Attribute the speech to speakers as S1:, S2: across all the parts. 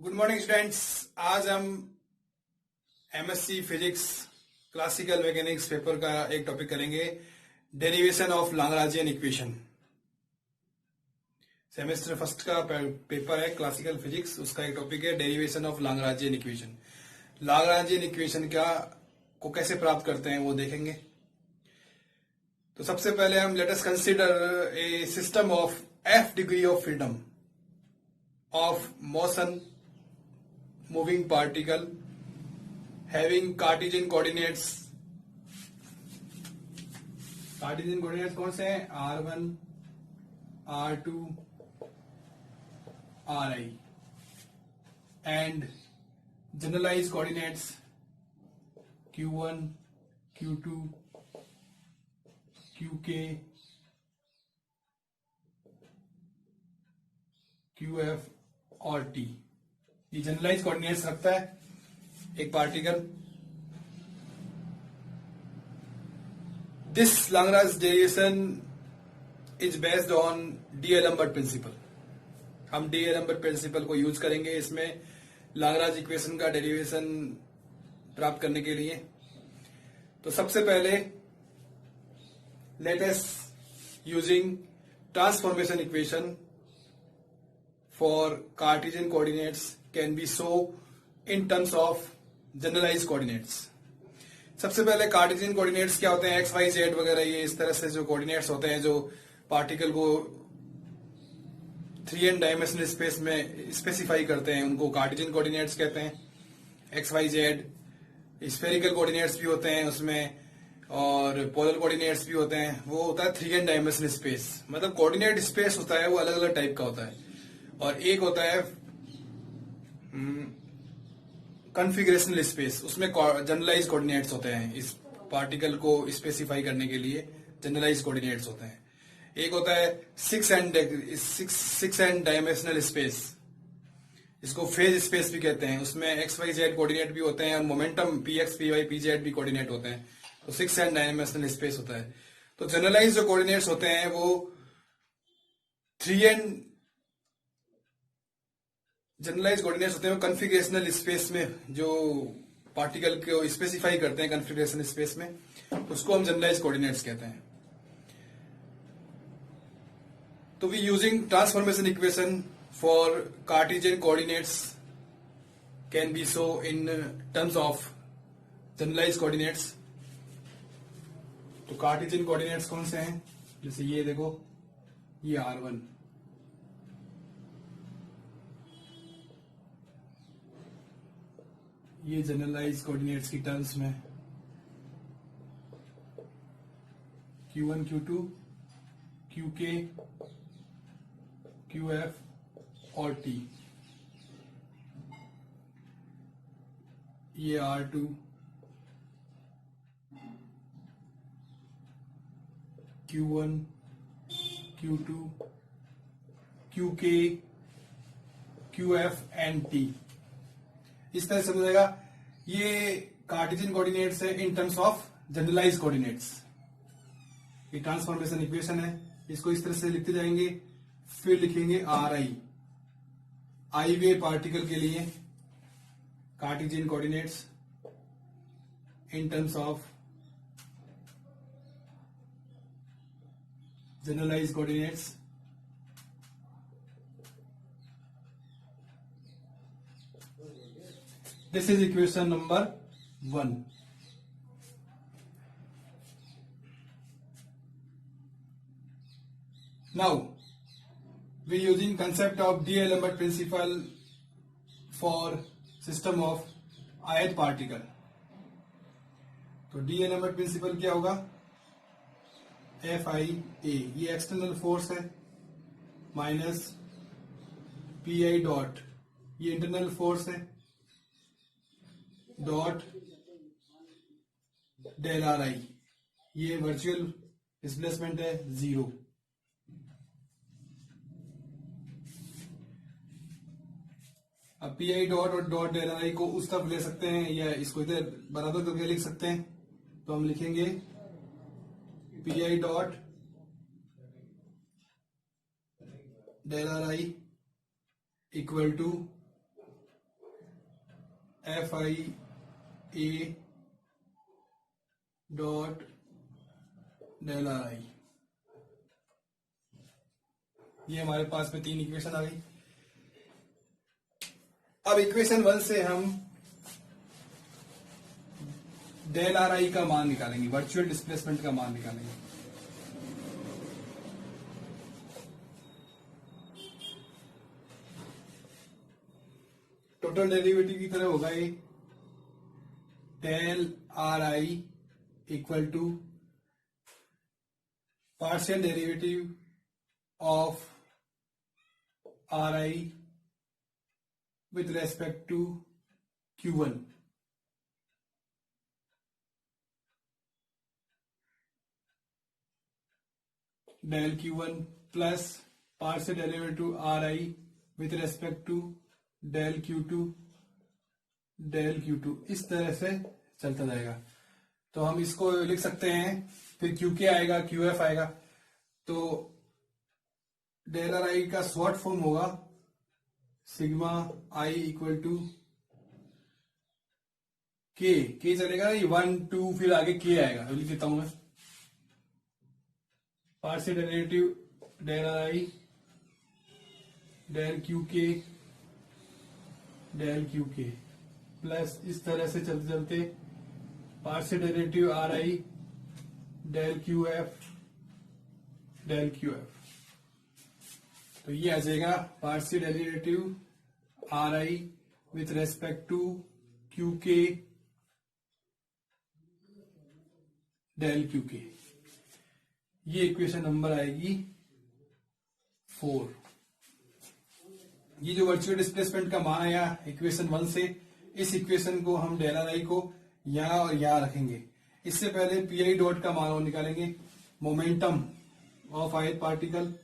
S1: Good morning students. आज हम MSc physics classical mechanics paper का एक टॉपिक करेंगे, derivation of Lagrangian equation. Semester first का पेपर है क्लासिकल फिजिक्स, उसका एक टॉपिक है derivation of Lagrangian equation. Lagrangian equation को कैसे प्राप्त करते हैं वो देखेंगे। तो सबसे पहले हम let us consider a system of F degree of freedom of motion moving particle having Cartesian coordinates कौन से हैं? R1, R2, Ri and generalized coordinates Q1, Q2, Qk, Qf और टी। ये जनरलाइज कोऑर्डिनेट्स रखता है एक particle. This Lagrange derivation is based on D'Alembert principle. हम D'Alembert principal को यूज करेंगे इसमें लाग्रांज इक्वेशन का डेरिवेशन प्राप्त करने के लिए। तो सबसे पहले let us using transformation equation for Cartesian coordinates can be so in terms of generalized coordinates। सबसे पहले कार्टेशियन कोऑर्डिनेट्स क्या होते हैं? एक्स वाई जेड वगैरह, ये इस तरह से जो कोऑर्डिनेट्स होते हैं जो पार्टिकल को 3n डायमेंशनल स्पेस में स्पेसिफाई करते हैं, उनको कार्टेशियन कोऑर्डिनेट्स कहते हैं। X Y Z spherical coordinates भी होते हैं उसमें, और पोलर कोऑर्डिनेट्स भी होते हैं। वो होता है 3n डायमेंशनल स्पेस, मतलब कोऑर्डिनेट स्पेस होता है वो अलग अलग टाइप का होता है। और एक होता है कॉन्फ़िगरेशनल स्पेस, उसमें जनरलाइज कोऑर्डिनेट्स होते हैं। इस पार्टिकल को स्पेसिफाई करने के लिए जनरलाइज कोऑर्डिनेट्स होते हैं। एक होता है 6n डायमेंशनल स्पेस, इसको फेज स्पेस भी कहते हैं। उसमें एक्स वाई जेड कोऑर्डिनेट भी होते हैं और momentum P X P Y P Z भी कोऑर्डिनेट होते हैं। तो 6n डायमेंशनल स्पेस होता है। तो जनरलाइज जो कोऑर्डिनेट्स होते हैं वो 3n जनरलाइज कोऑर्डिनेट्स होते हैं वो कॉन्फ़िगरेशनल स्पेस में, जो पार्टिकल को स्पेसिफाई करते हैं कॉन्फ़िगरेशन स्पेस में, उसको हम जनरलाइज कोऑर्डिनेट्स कहते हैं। तो we using transformation equation for Cartesian coordinates can be so in terms of generalize coordinates. तो कार्टेशियन कोऑर्डिनेट्स कौन से हैं? जैसे ये देखो, ये R1, ये जनरलाइज कोऑर्डिनेट्स की टर्म्स में Q1, Q2, Qk, Qf और T। ये R2, Q1, Q2, Qk, Qf and T। इस तरह से समझेगा। ये कार्टेशियन कोऑर्डिनेट्स है in terms of generalize coordinates. ये ट्रांसफॉर्मेशन इक्वेशन है, इसको इस तरह से लिखते जाएंगे। फिर लिखेंगे Ri, आई वे पार्टिकल के लिए Cartesian coordinates in terms of generalize coordinates. This is equation number 1. Now we are using concept of D'Alembert principle for system of ith particle. तो D'Alembert principle क्या होगा? Fi a, ये एक्सटर्नल फोर्स है, minus Pi dot, ये internal force है, dot del Ri, ये virtual displacement है 0। अब Pi डॉट और डॉट डेल Ri को उस तरफ ले सकते हैं या इसको इधर बराबर करके लिख सकते हैं। तो हम लिखेंगे Pi dot del Ri equal to F I A dot del R I. ये हमारे पास में 3 इक्वेशन आ गई। अब इक्वेशन 1 से हम डेल आर आई का मान निकालेंगे, वर्चुअल डिस्प्लेसमेंट का मान निकालेंगे। टोटल डेरिवेटिव की तरह होगा ये del R I equal to partial derivative of are I with respect to Q1 del Q1 plus partial derivative Ri with respect to del Q2 इस तरह से चलता जाएगा। तो हम इसको लिख सकते हैं, फिर QK आएगा, QF आएगा, तो डेल आर आई का शॉर्ट फॉर्म होगा सिग्मा आई इक्वल टू के चलेगा, ये 1 2 फिर आगे के आएगा, तो लिख देता हूं मैं partial derivative del R I del Q के प्लस इस तरह से चलते चलते partial derivative R I del Q F. तो ये आ जाएगा partial derivative R I with respect to Q K del Q के। ये इक्वेशन नंबर आएगी 4। ये जो वर्चुअल डिस्प्लेसमेंट का मान आया इक्वेशन 1 से, इस इक्वेशन को हम डेल आर आई को यहां और यहां रखेंगे। इससे पहले पीआई डॉट का मान निकालेंगे, momentum of ith particle.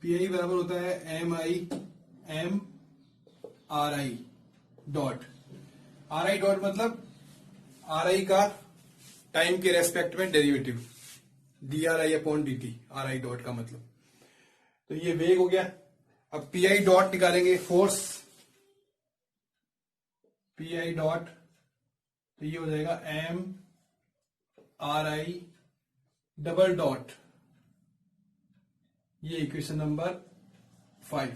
S1: PI बराबर होता है M I M R I dot. R I dot मतलब आर आई का टाइम के रेस्पेक्ट में derivative, D R I upon D T, R I dot का मतलब। तो ये वेग हो गया। अब पीआई डॉट निकालेंगे, फोर्स पीआई डॉट, तो ये हो जाएगा एम आर आई डबल डॉट। ये इक्वेशन नंबर 5।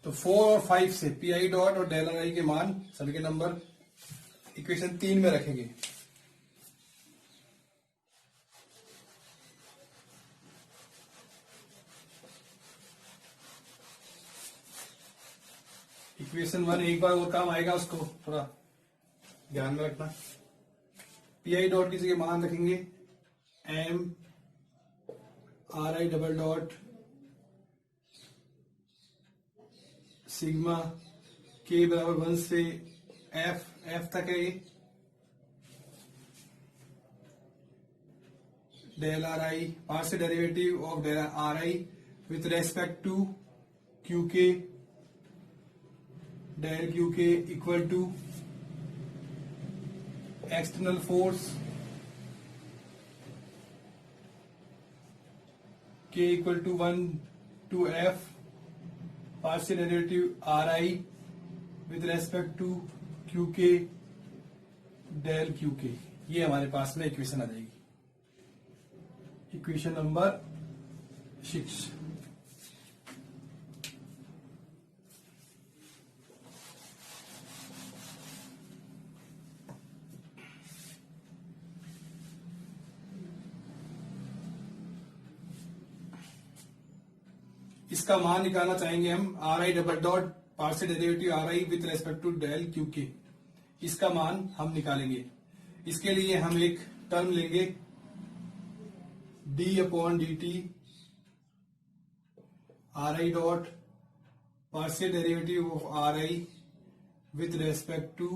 S1: तो 4 और 5 से पीआई डॉट और डेल आर आई के मान सभी के नंबर इक्वेशन 3 में रखेंगे। इक्वेशन 1 एक बार और काम आएगा, उसको थोड़ा ध्यान में रखना। पीआई डॉट की जगह मान रखेंगे एम आर आई डबल डॉट सिग्मा के बराबर 1 से एफ तक है ये del R I, partial derivative of del R I with respect to Q K del Q K equal to external force K equal to 1 to F partial derivative R I with respect to Q K del Q के। ये हमारे पास में equation आ जाएगी, equation number 6। इसका मान निकालना चाहेंगे हम, R I double dot partial derivative R I with respect to del Q K. इसका मान हम निकालेंगे। इसके लिए हम एक टर्म लेंगे D upon D T R I dot partial derivative of are I with respect to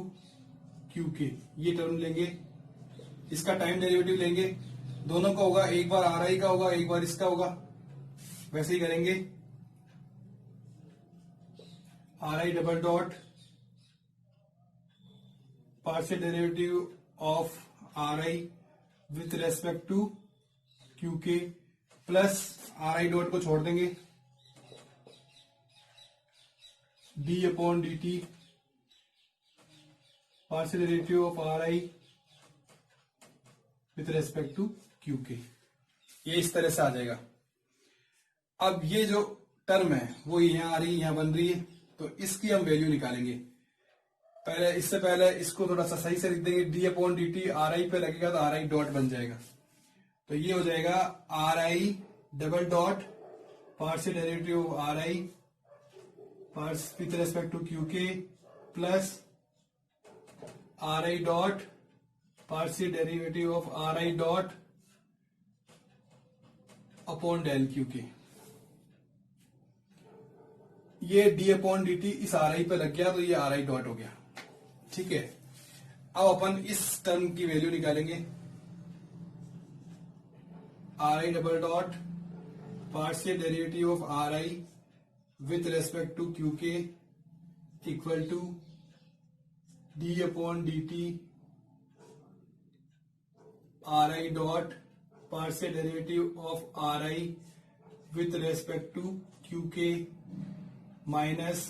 S1: Q के। ये टर्म लेंगे, इसका टाइम डेरिवेटिव लेंगे, दोनों का होगा, एक बार आर आई का होगा, एक बार इसका होगा। वैसे ही करेंगे, r I double dot partial derivative of are I with respect to Q के प्लस आर आई डॉट को छोड़ देंगे, d upon D T partial derivative of are I with respect to Q के, ये इस तरह से आ जाएगा। अब ये जो टर्म है वो यहां आ रही है, यहां बन रही है, तो इसकी हम वैल्यू निकालेंगे। इससे पहले इसको थोड़ा सा सही से लिख देंगे, d upon D T R I पे लगेगा तो आर आई डॉट बन जाएगा, तो ये हो जाएगा R I double dot partial derivative of are I with respect to Q के plus are I dot partial derivative of are I dot upon del Q के। ये डी अपॉन डी टी इस आर आई पे लग गया तो ये R I dot हो गया। ठीक है, अब अपन इस टर्म की वैल्यू निकालेंगे, R I double dot partial derivative of are I with respect to Q K equal to D upon D T R I dot partial derivative of are I with respect to Q K minus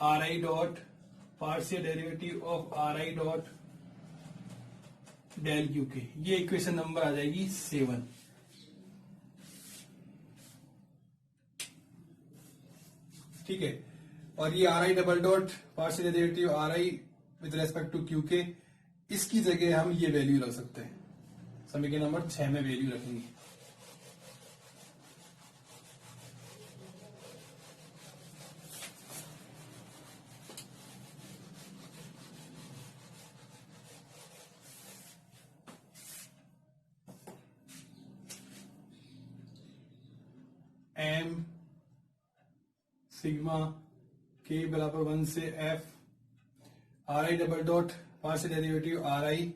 S1: R I dot partial derivative of are I dot del Q के। ये equation number आ जाएगी 7। ठीक है, और ये R I double dot partial derivative R I with respect to Q K, इसकी जगह हम ये वैल्यू रख सकते हैं, समीकरण नंबर 6 में वैल्यू रखेंगे। एम सिग्मा के बराबर 1 से F R I double dot partial derivative R I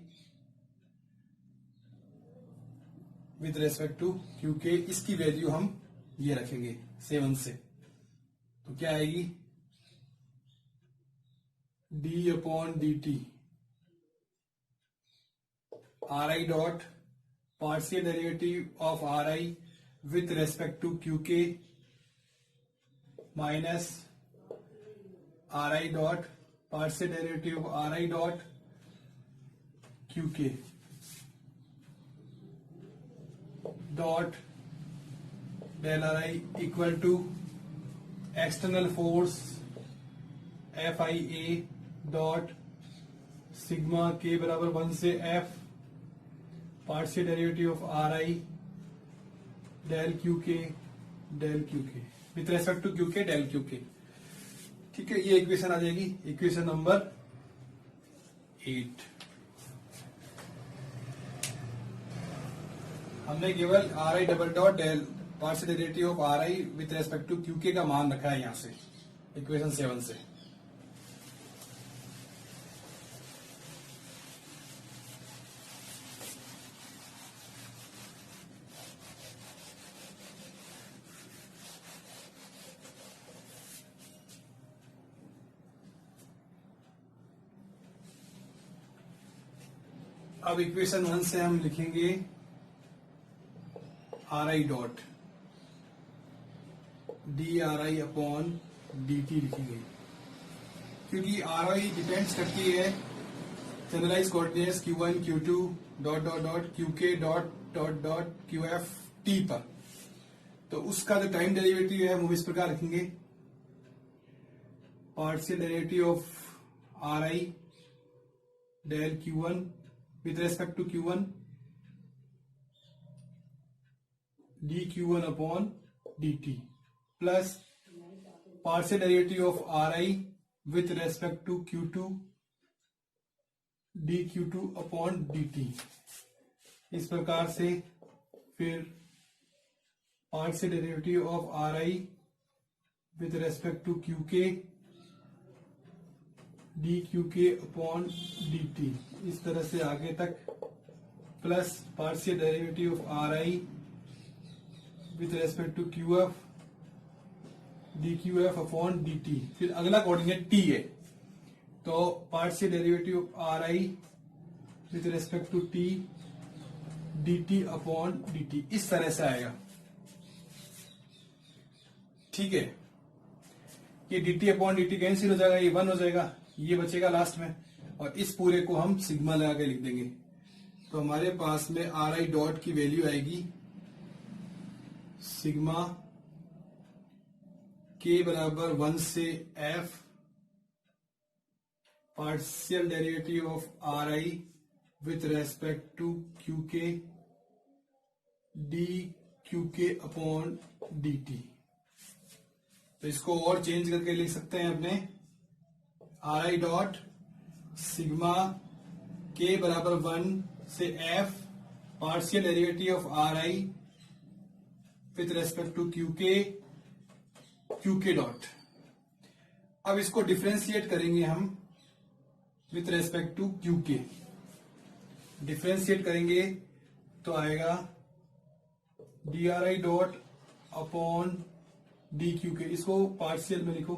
S1: with respect to Q K, इसकी वैल्यू हम ये रखेंगे 7 से, तो क्या आएगी D upon D T R I dot partial derivative of are I with respect to Q K minus R I dot partial derivative of are I dot Q K dot del R I equal to external force F I A dot sigma K बराबर 1 से F partial derivative of are I del Q K with respect to Q K del Q K. ठीक है, ये equation आ जाएगी, equation number 8। हमने केवल R I double dot del partial derivative of are I with respect to Q K का मान रखा है यहां से इक्वेशन 7 से। अब इक्वेशन 1 से हम लिखेंगे R I dot D R I upon D T लिखेंगे, क्योंकि आर आई डिपेंड्स करती है generalize coordinates Q1 Q2 dot dot dot QK dot dot dot QF T पर, तो उसका जो टाइम डेरिवेटिव है वो इस प्रकार लिखेंगे, partial derivative of are I del Q1 with respect to Q1 dQ1 upon dt plus partial derivative of Ri with respect to Q2 dQ2 upon dt। इस प्रकार से फिर partial derivative of Ri with respect to Qk dQk upon dt, इस तरह से आगे तक, plus partial derivative of are I with respect to QF dQF upon dt। फिर अगला कोऑर्डिनेट t है, तो partial derivative of are I with respect to t dt upon dt, इस तरह से आएगा। ठीक है, ये dt अपॉन dt कैंसिल हो जाएगा, ये 1 हो जाएगा, ये बचेगा लास्ट में, और इस पूरे को हम सिग्मा लगा के लिख देंगे। तो हमारे पास में आर आई डॉट की वैल्यू आएगी सिग्मा के बराबर 1 से F partial derivative of are I with respect to Q K D Q K upon D T. तो इसको और चेंज करके लिख सकते हैं अपने are I dot sigma K बराबर 1 से F partial derivative of are I with respect to Q K dot. अब इसको डिफरेंशिएट करेंगे हम with respect to Q K. Differentiate करेंगे तो आएगा डी आर आई dot upon D Q K. इसको पार्शियल में लिखो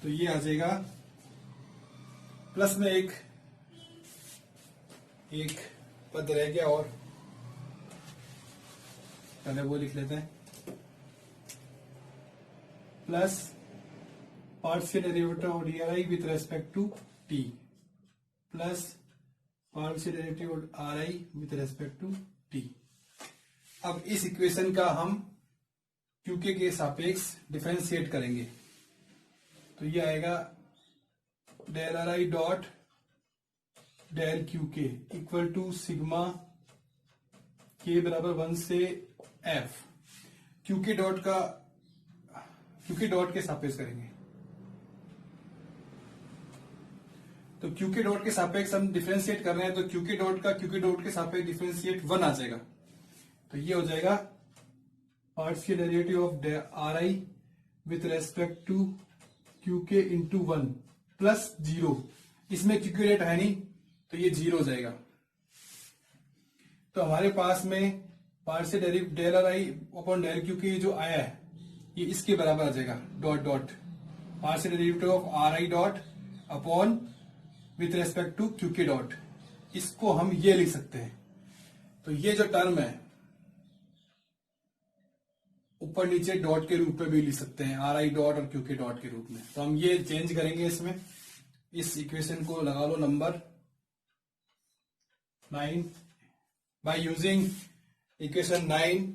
S1: तो ये आ जाएगा, प्लस में एक पद रह गया और पहले वो लिख लेते हैं, plus partial derivative of D R I with respect to T plus partial derivative of are I with respect to T. अब इस इक्वेशन का हम क्यूके के सापेक्ष डिफरेंशिएट करेंगे तो ये आएगा del R I dot del Q K equal to sigma K बराबर 1 से एफ। क्यूके डॉट के सापेक्ष करेंगे तो क्यूके डॉट के सापेक्ष हम डिफरेंशिएट कर रहे हैं तो क्यूके डॉट के सापेक्ष डिफरेंशिएट 1 आ जाएगा। तो ये हो जाएगा partial derivative of are I with respect to Q K into 1 plus 0। इसमें क्यूके रेट है नहीं तो ये 0 हो जाएगा। तो हमारे पास में partial derivative del R I upon del Q K जो आया है ये इसके बराबर आ जाएगा, dot dot partial derivative of are I dot upon with respect to Q K dot. इसको हम ये लिख सकते हैं। तो ये जो टर्म है ऊपर नीचे डॉट के रूप में भी लिख सकते हैं, आर आई डॉट और क्यू के डॉट के रूप में। तो हम ये चेंज करेंगे इसमें। इस इक्वेशन को लगा लो number 9 by using equation 9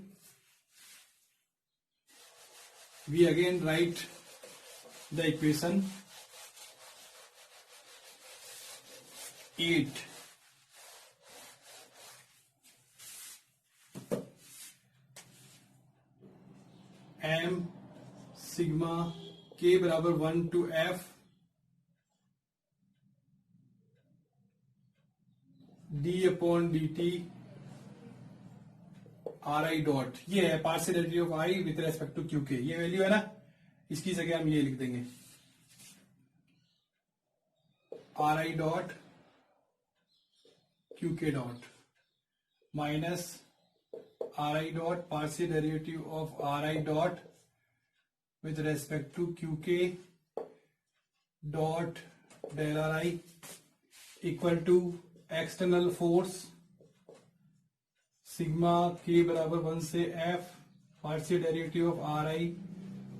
S1: we again write the equation 8 M sigma K बराबर 1 to F D upon D T R I dot. ये है partial derivative of I with respect to Q के। ये वैल्यू है ना, इसकी जगह हम ये लिख देंगे R I dot Q K dot minus R I dot partial derivative of are I dot with respect to Q K dot del R I equal to external force sigma K बराबर 1 से F partial derivative of are I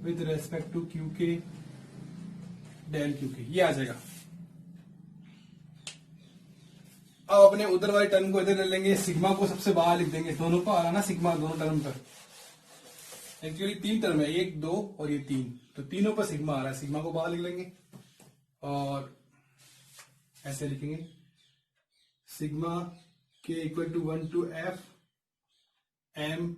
S1: with respect to Q K del Q के। ये आ जाएगा। अब अपने उधर वाले टर्म को इधर ले लेंगे, सिग्मा को सबसे बाहर लिख देंगे। दोनों को आ रहा ना सिग्मा, दोनों टर्म पर। एक्चुअली 3 टर्म है, 1 2 और ये 3, तो तीनों पर सिग्मा आ रहा है। सिग्मा को बाहर लिख लेंगे और ऐसे लिखेंगे sigma K equal to 1 to F M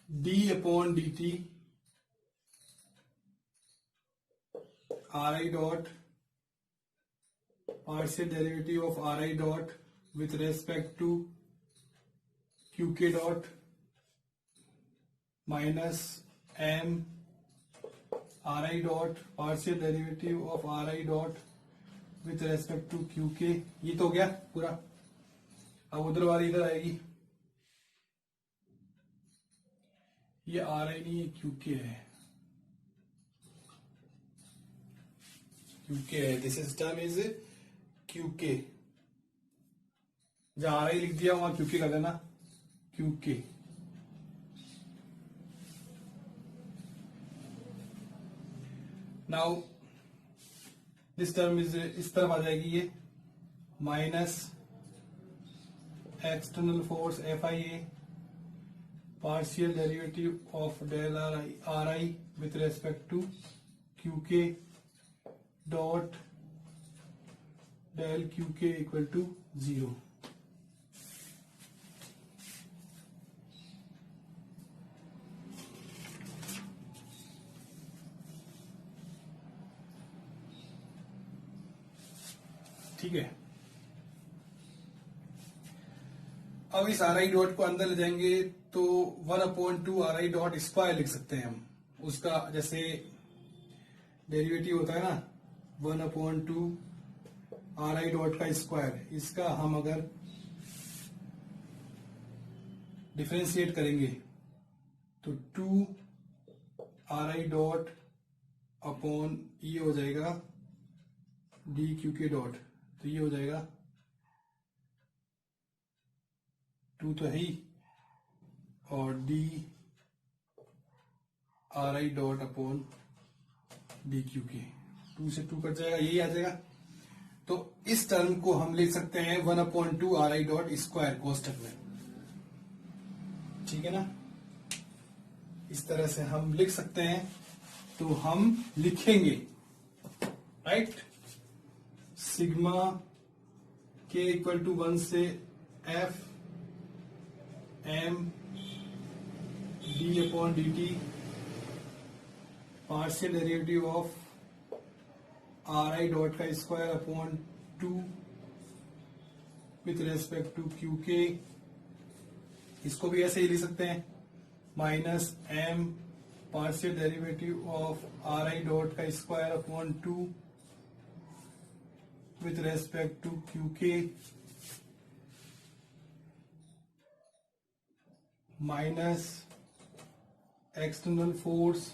S1: D upon D T R I dot partial derivative of are I dot with respect to Q K dot minus M R I dot partial derivative of are I dot with respect to Q के। ये तो हो गया पूरा। अब उधर वाली इधर आएगी, ये आर आई नहीं, ये क्यू के है, क्यू के है। This is term is Q के। जहां आर आई लिख दिया वहां क्यू के कर देना, क्यू के। नाउ दिस टर्म इस तरफ आ जाएगी ये minus external force F I A partial derivative of del R I with respect to Q K dot del Q K equal to 0। ठीक है, अब इस आर आई डॉट को अंदर ले जाएंगे तो 1/2 आर आई डॉट स्क्वायर लिख सकते हैं हम। उसका जैसे डेरिवेटिव होता है ना 1/2 आर आई डॉट का स्क्वायर, इसका हम अगर डिफरेंशिएट करेंगे तो 2 आर आई डॉट अपॉन ये हो जाएगा डी क्यू के डॉट, तो ये हो जाएगा 2 तो है ही, और डी आर आई डॉट अपॉन डी क्यू के, 2 से 2 कट जाएगा, यही आ जाएगा। तो इस टर्म को हम लिख सकते हैं 1/2 आर आई डॉट स्क्वायर कोष्टक में। ठीक है ना, इस तरह से हम लिख सकते हैं। तो हम लिखेंगे right, sigma K equal to 1 से F M D upon D T partial derivative of are I dot का square upon 2 with respect to Q K, इसको भी ऐसे ही लिख सकते हैं minus M partial derivative of are I dot का square upon 2 with respect to QK minus external force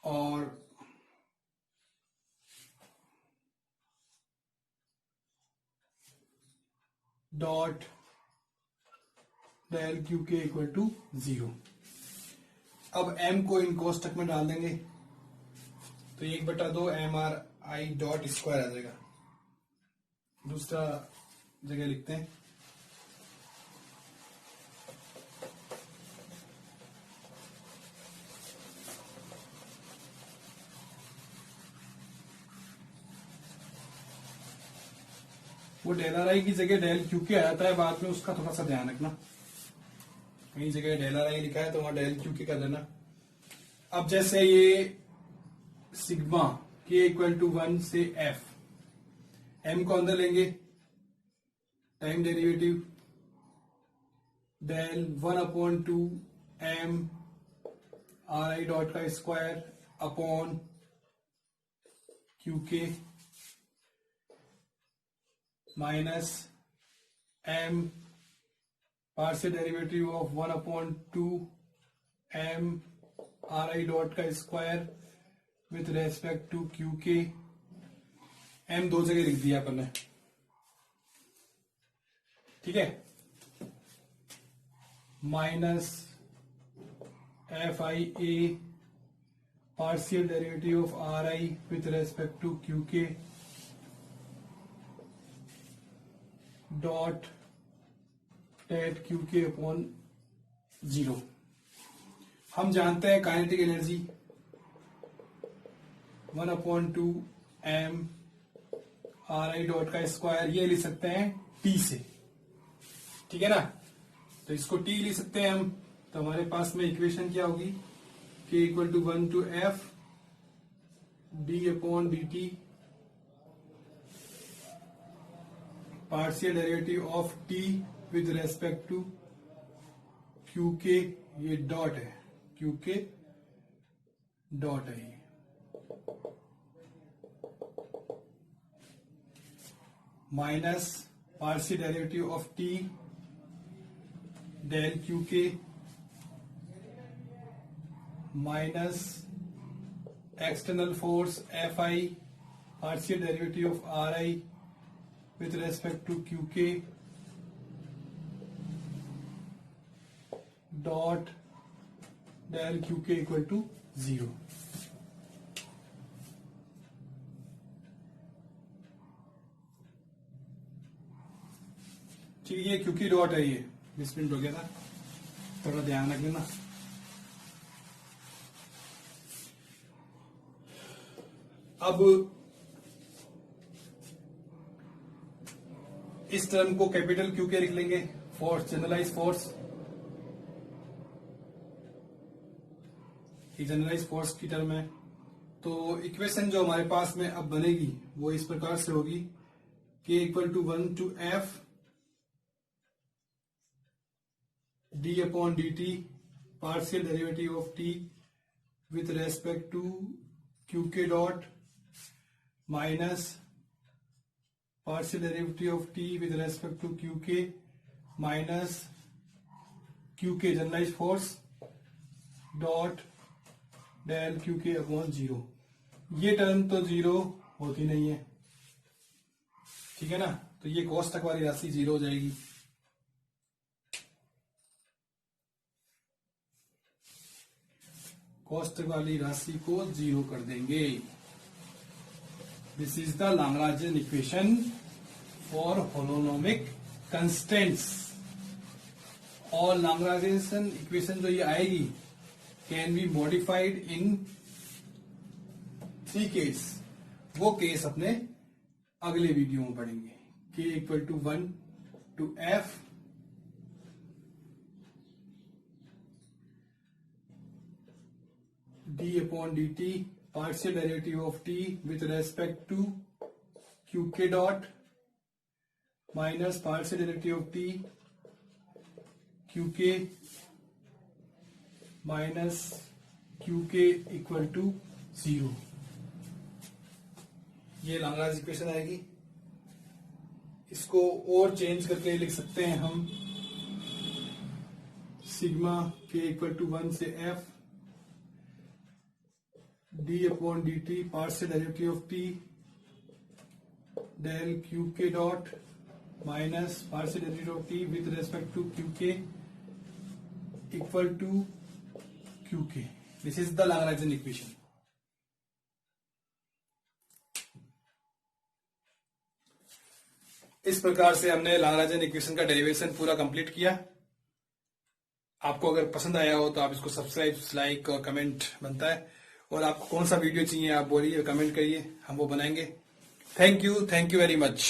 S1: और dot del Q K equal to 0। अब m को इन कोष्टक में डाल देंगे तो 1/2 MRI डॉट स्क्वायर आ जाएगा। दूसरा जगह लिखते हैं, वो डेल आर आई की जगह डेल क्यू के आ जाता है बाद में, उसका थोड़ा सा ध्यान रखना। कहीं जगह डेल आर आई लिखा है तो वहां डेल क्यू के कर देना। अब जैसे ये सिग्मा के इक्वल टू 1 से एफ, एम को अंदर लेंगे, time derivative del 1/2 M R आई डॉट का square upon Q K minus M partial derivative of 1/2 M R I dot का square with respect to Q K. M 2 जगह लिख दिया अपन ने, ठीक है, minus F I A partial derivative of are I with respect to Q K dot del Q K upon 0। हम जानते हैं काइनेटिक एनर्जी 1/2 एम आर आई डॉट का स्क्वायर, ये लिख सकते हैं टी से, ठीक है ना। तो इसको टी लिख सकते हैं हम, तो हमारे पास में इक्वेशन क्या होगी, K equal to 1 to f D upon D T partial derivative of T with respect to Q के, ये डॉट है, क्यू के डॉट है, minus partial derivative of T del Q K minus external force F I partial derivative of are I with respect to Q K dot del Q K equal to 0। ठीक है, Q की dot है ये, 20 minute हो गया था, थोड़ा ध्यान रख लेना। अब इस टर्म को कैपिटल क्यू के लिख लेंगे, फोर्स, जनरलाइज फोर्स, ये जनरलाइज फोर्स की टर्म है। तो इक्वेशन जो हमारे पास में अब बनेगी वो इस प्रकार से होगी, k equal to 1 to f d upon dt partial derivative of t with respect to Q K dot minus partial derivative of t with respect to qk minus qk generalized force dot del qk upon 0। ये term तो 0 होती नहीं है, ठीक है ना, तो ये cos तक वाली राशि 0 हो जाएगी। cos तक वाली राशि को 0 कर देंगे। This is the Lagrangian equation for holonomic constants। और Lagrangian equation जो ये आएगी can be modified in 3 case. वो केस अपने अगले वीडियो में पढ़ेंगे। k equal to 1 to f d upon dt partial derivative of t with respect to qk dot minus partial derivative of t qk minus qk equal to 0। ये Lagrange equation आएगी। इसको और change करके लिख सकते हैं हम, सिग्मा k इक्वल टू 1 से f d upon dt partial derivative of t del Q K dot minus partial derivative of t with respect to Q K equal to Q K. This is the Lagrangian equation. इस प्रकार से हमने Lagrangian equation का derivation पूरा complete किया। आपको अगर पसंद आया हो तो आप इसको सब्सक्राइब, लाइक और कमेंट बनता है। और आपको कौन सा वीडियो चाहिए आप बोलिए, कमेंट करिए, हम वो बनाएंगे। Thank you very much.